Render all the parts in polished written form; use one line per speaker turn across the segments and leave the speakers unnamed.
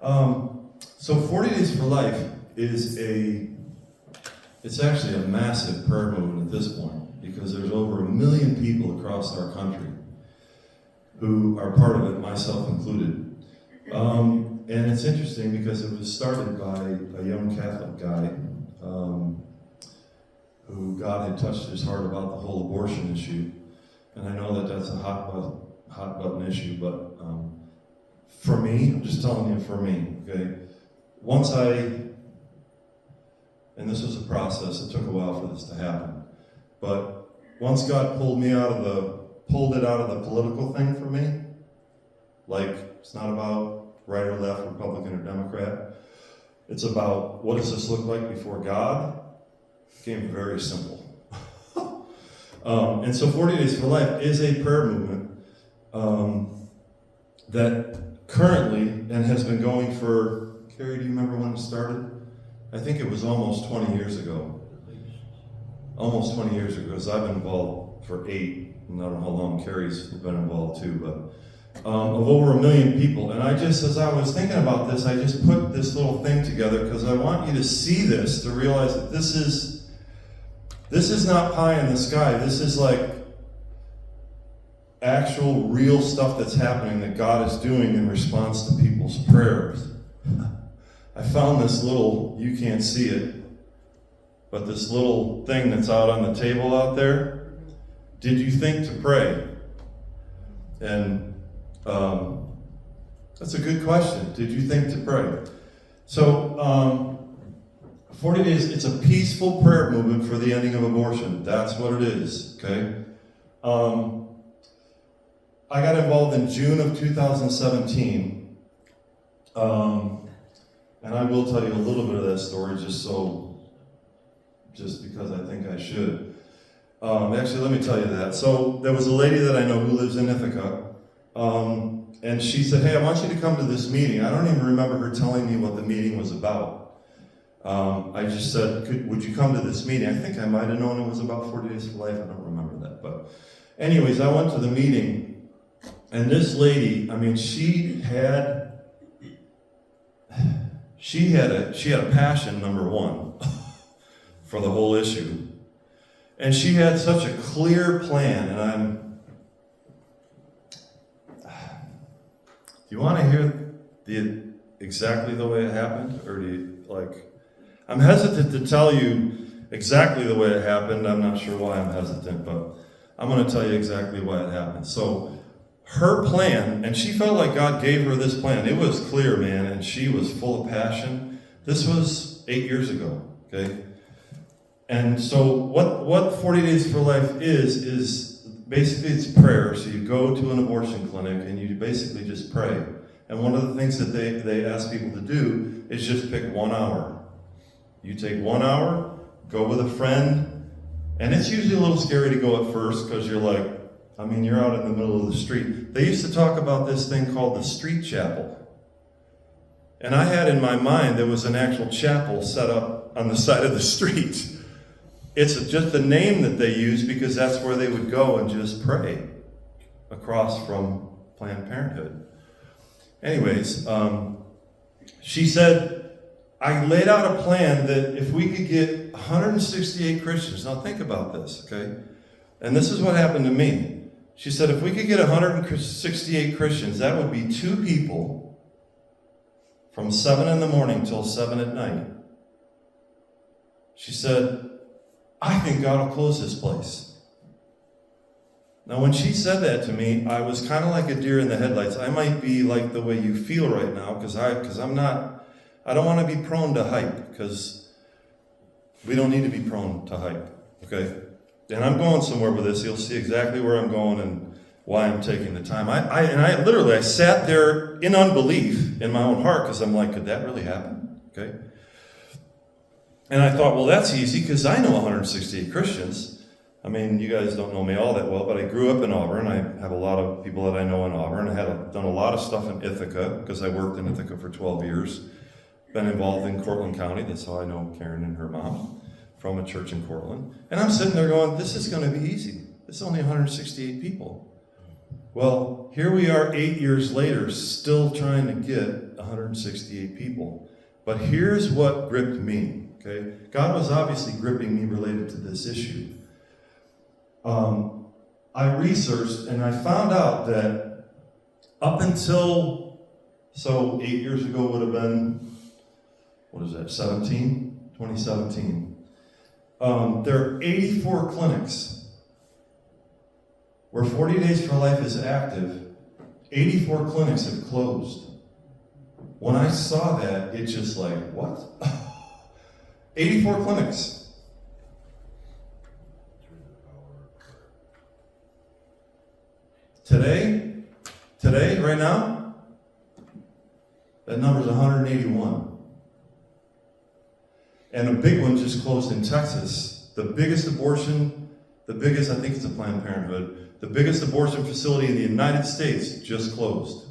So 40 Days for Life is it's actually a massive prayer movement at this point, because there's over 1 million people across our country who are part of it, myself included. And it's interesting because it was started by a young Catholic guy who God had touched his heart about the whole abortion issue. And I know that that's a hot button issue, but for me, I'm just telling you for me, okay? And this was a process, it took a while for this to happen, but once God pulled it out of the political thing for me, like it's not about right or left, Republican or Democrat, it's about what does this look like before God, it became very simple. And so 40 Days for Life is a prayer movement that currently, and has been going for, Carrie, do you remember when it started? I think it was almost 20 years ago. Almost 20 years ago, because I've been involved for 8, I don't know how long Carrie's been involved too, but of over 1 million people. And as I was thinking about this, I just put this little thing together because I want you to see this, to realize that this is not pie in the sky. This is like actual real stuff that's happening that God is doing in response to people's prayers. I found this little, you can't see it, but this little thing that's out on the table out there. Did you think to pray? And that's a good question. Did you think to pray? So 40 Days, it's a peaceful prayer movement for the ending of abortion. That's what it is, okay? I got involved in June of 2017. And I will tell you a little bit of that story just because I think I should. Actually, let me tell you that. So there was a lady that I know who lives in Ithaca, and she said, hey, I want you to come to this meeting. I don't even remember her telling me what the meeting was about. I just said, would you come to this meeting? I think I might have known it was about 40 Days for Life. I don't remember that. But anyways, I went to the meeting, and this lady, I mean, she had a passion, number one, for the whole issue. And she had such a clear plan, and do you want to hear exactly the way it happened? Or do you, I'm hesitant to tell you exactly the way it happened. I'm not sure why I'm hesitant, but I'm going to tell you exactly why it happened. So her plan, and she felt like God gave her this plan. It was clear, man, and she was full of passion. This was 8 years ago, okay? And so what 40 Days for Life is basically it's prayer. So you go to an abortion clinic and you basically just pray. And one of the things that they ask people to do is just pick 1 hour. You take 1 hour, go with a friend, and it's usually a little scary to go at first because you're like, you're out in the middle of the street. They used to talk about this thing called the street chapel. And I had in my mind there was an actual chapel set up on the side of the street. It's just the name that they use because that's where they would go and just pray across from Planned Parenthood. Anyways, she said, I laid out a plan that if we could get 168 Christians, now think about this, okay? And this is what happened to me. She said, if we could get 168 Christians, that would be 2 people from 7 in the morning till 7 at night. She said, I think God will close this place. Now, when she said that to me, I was kind of like a deer in the headlights. I might be like the way you feel right now, because I don't want to be prone to hype, because we don't need to be prone to hype, okay? And I'm going somewhere with this. You'll see exactly where I'm going and why I'm taking the time. I sat there in unbelief in my own heart, because I'm like, could that really happen? Okay? And I thought, well, that's easy, because I know 168 Christians. You guys don't know me all that well, but I grew up in Auburn. I have a lot of people that I know in Auburn. I had done a lot of stuff in Ithaca, because I worked in Ithaca for 12 years. Been involved in Cortland County. That's how I know Karen and her mom, from a church in Cortland. And I'm sitting there going, this is going to be easy. It's only 168 people. Well, here we are 8 years later, still trying to get 168 people. But here's what gripped me, okay? God was obviously gripping me related to this issue. I researched and I found out that up until, 8 years ago would have been, 2017? There are 84 clinics where 40 Days for Life is active. 84 clinics have closed. When I saw that, it just like, what? 84 clinics. Today, right now, that number's 181. And a big one just closed in Texas. The biggest, I think it's a Planned Parenthood, the biggest abortion facility in the United States just closed.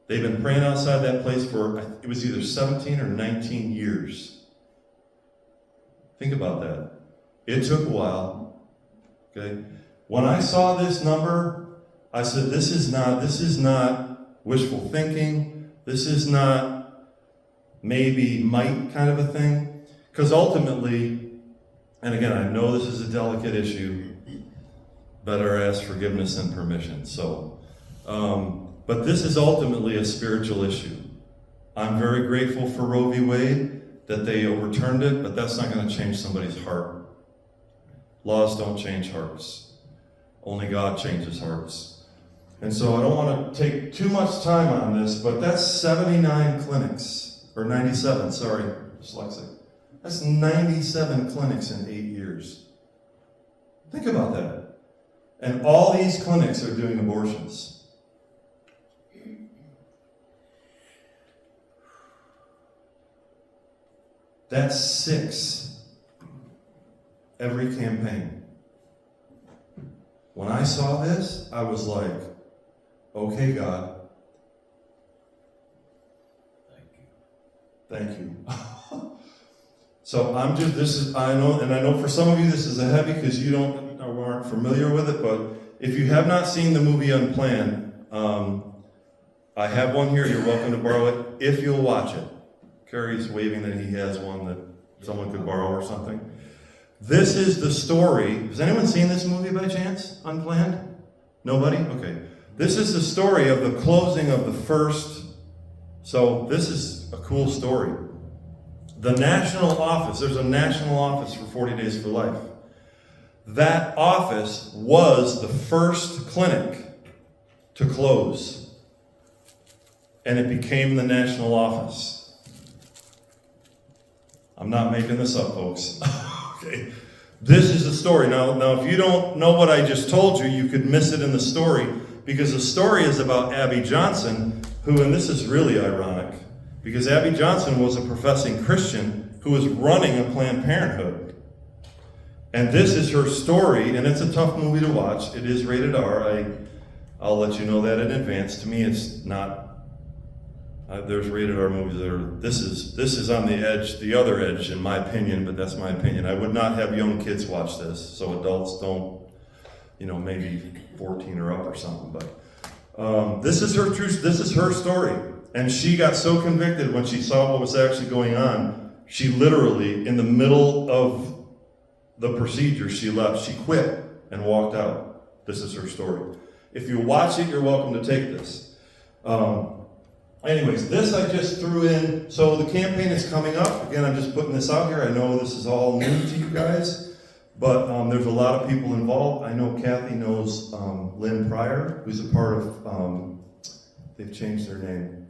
They've been praying outside that place for, it was either 17 or 19 years. Think about that. It took a while, okay? When I saw this number, I said, this is not wishful thinking. This is not maybe might kind of a thing. Because ultimately, and again, I know this is a delicate issue, better ask forgiveness than permission. But this is ultimately a spiritual issue. I'm very grateful for Roe v. Wade, that they overturned it, but that's not going to change somebody's heart. Laws don't change hearts. Only God changes hearts. And so I don't want to take too much time on this, but that's 79 clinics, or 97, sorry, dyslexic. That's 97 clinics in 8 years. Think about that. And all these clinics are doing abortions. That's 6 every campaign. When I saw this, I was like, okay, God. Thank you. So I know for some of you this is a heavy because you aren't familiar with it, but if you have not seen the movie Unplanned, I have one here, you're welcome to borrow it, if you'll watch it. Kerry's waving that he has one that someone could borrow or something. This is the story. Has anyone seen this movie by chance? Unplanned? Nobody? Okay. This is the story of the closing of the first. So this is a cool story. The national office, there's a national office for 40 Days for Life. That office was the first clinic to close. And it became the national office. I'm not making this up, folks. Okay. This is the story. Now, if you don't know what I just told you, you could miss it in the story, because the story is about Abby Johnson, who, and this is really ironic, because Abby Johnson was a professing Christian who was running a Planned Parenthood. And this is her story, and it's a tough movie to watch. It is rated R. I'll let you know that in advance. To me, it's not. There's rated R movies that are, this is on the edge, the other edge, in my opinion, but that's my opinion. I would not have young kids watch this, so adults don't, maybe 14 or up or something, but this is her story. And she got so convicted when she saw what was actually going on, she literally, in the middle of the procedure, she left, she quit and walked out. This is her story. If you watch it, you're welcome to take this. Anyways, this I just threw in. So the campaign is coming up. Again, I'm just putting this out here. I know this is all new to you guys, but there's a lot of people involved. I know Kathy knows Lynn Pryor, who's a part of, they've changed their name.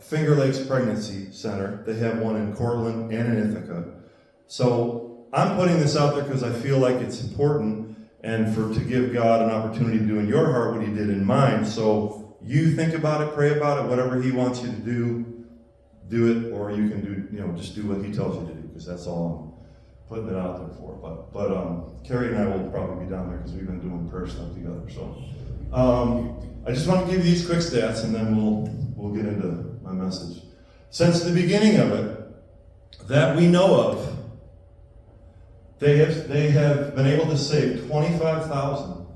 Finger Lakes Pregnancy Center. They have one in Cortland and in Ithaca. So I'm putting this out there because I feel like it's important, and to give God an opportunity to do in your heart what he did in mine. So you think about it, pray about it, whatever he wants you to do it, or you can do, just do what he tells you to do, because that's all I'm putting it out there for. But Carrie and I will probably be down there because we've been doing prayer stuff together. So I just want to give you these quick stats, and then we'll get into my message. Since the beginning of it, that we know of, they have been able to save 25,000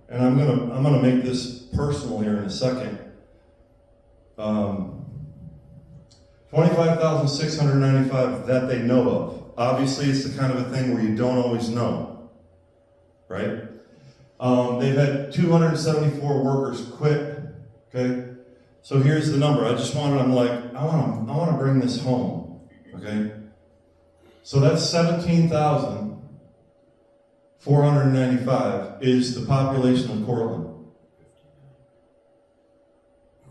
and I'm gonna make this personal here in a second. 25,695 that they know of. Obviously, it's the kind of a thing where you don't always know, right? They've had 274 workers quit. Okay, so here's the number. I want to bring this home. Okay, so that's 17,495 is the population of Cortland.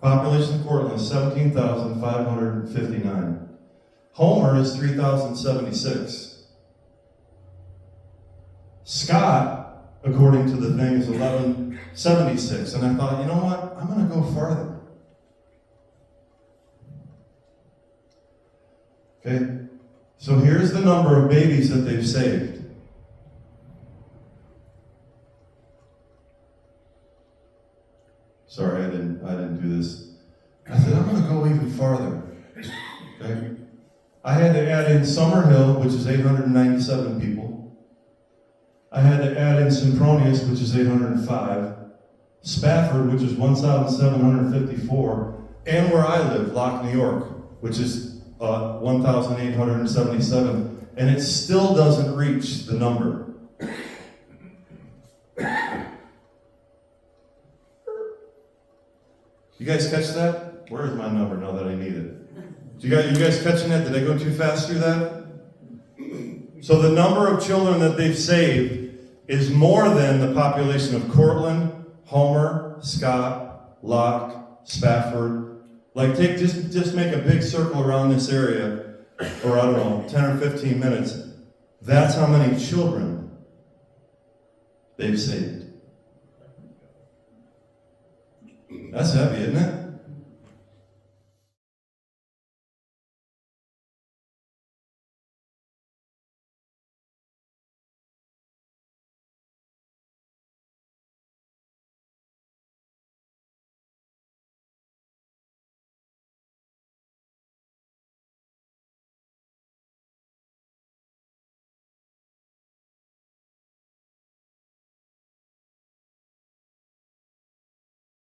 Population of Cortland is 17,559. Homer is 3,076. Scott, according to the thing, is 1,176. And I thought, you know what? I'm going to go farther. Okay? So here's the number of babies that they've saved. Sorry, I didn't do this. I said, I'm going to go even farther. Okay? I had to add in Summerhill, which is 897 people. I had to add in Sempronius, which is 805. Spafford, which is 1,754. And where I live, Locke, New York, which is 1,877. And it still doesn't reach the number. You guys catch that? Where is my number now that I need it? You guys catching that? Did I go too fast through that? So the number of children that they've saved is more than the population of Cortland, Homer, Scott, Locke, Spafford. Like just make a big circle around this area, or I don't know, 10 or 15 minutes. That's how many children they've saved. That's heavy, isn't it?